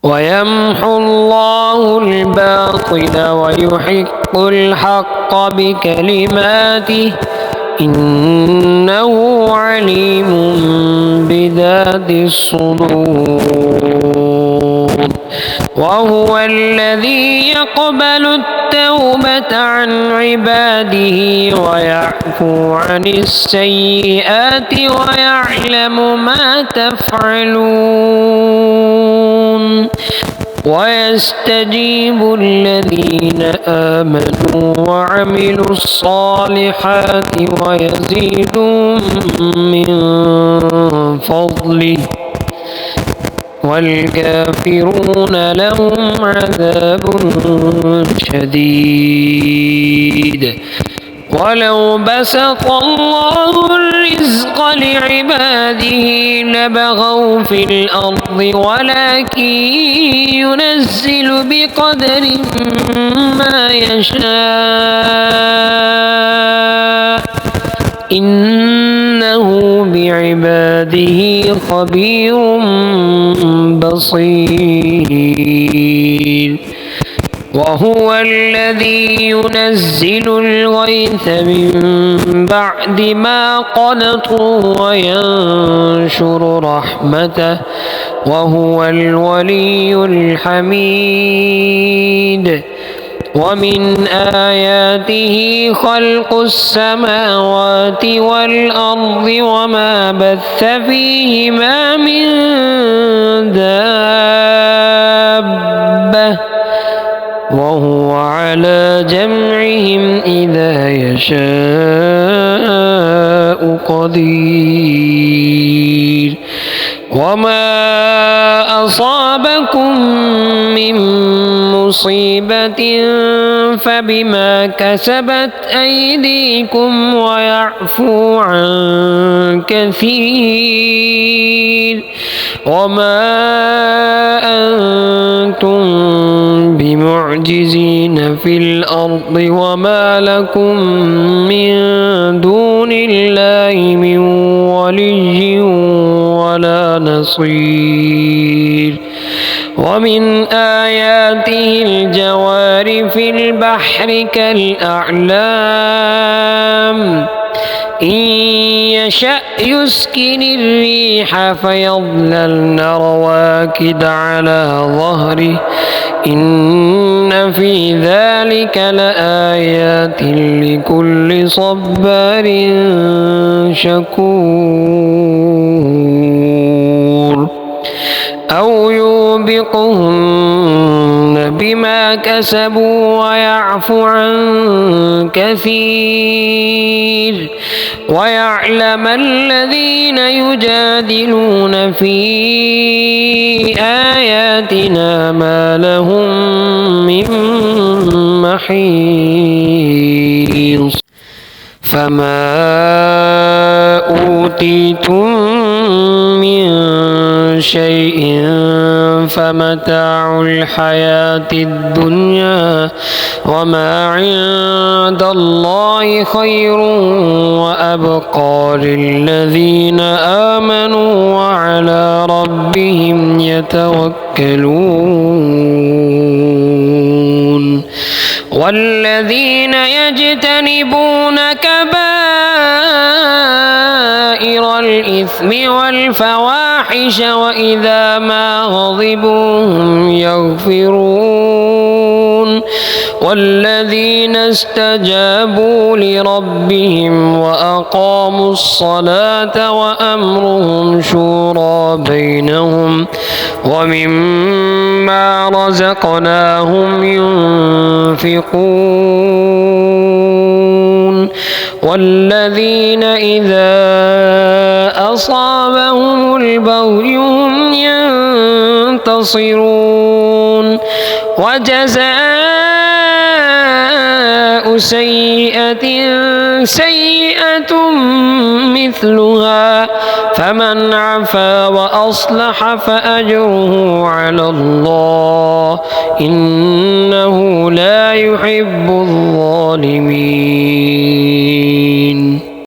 ويمحو الله الباطل ويحق الحق بكلماته إنه عليم بذات الصدور وهو الذي يقبل التوبة عن عباده ويعفو عن السيئات ويعلم ما تفعلون ويستجيب الذين آمنوا وعملوا الصالحات ويزيدهم من فضله والكافرون لهم عذاب شديد ولو بسط الله الرزق لعباده لبغوا في الأرض ولكن ينزل بقدر ما يشاء إنه بعباده خبير بصير وهو الذي ينزل الغيث من بعد ما قنطوا وينشر رحمته وهو الولي الحميد ومن آياته خلق السماوات والأرض وما بث فيهما من دابة وهو على جمعهم إذا يشاء قدير وما أصابكم من مصيبة فبما كسبت أيديكم ويعفو عن كثير وما أنتم بمعجزين في الأرض وما لكم من دون الله من ولي ولا نصير ومن آياته الجوار في البحر كالأعلام إن يشأ يسكن الريح فيظللن رواكد على ظهره إن في ذلك لآيات لكل صبار شكور أو يوبقهن بما كسبوا ويعفو عن كثير ويعلم الذين يجادلون في آياتنا ما لهم من محيص فما أوتيتم من شيء فمتاع الحياة الدنيا وما عند الله خير وأبقى للذين آمنوا وعلى ربهم يتوكلون والذين يجتنبون كبائر الإثم والفواحش وإذا ما غضبوا هم يغفرون والذين استجابوا لربهم وأقاموا الصلاة وأمرهم شورى بينهم ومما رزقناهم ينفقون والذين إذا أصابهم البغي هم ينتصرون وجزاء سيئة سيئة مثلها فمن عفا وأصلح فأجره على الله إنه لا يحب الظالمين.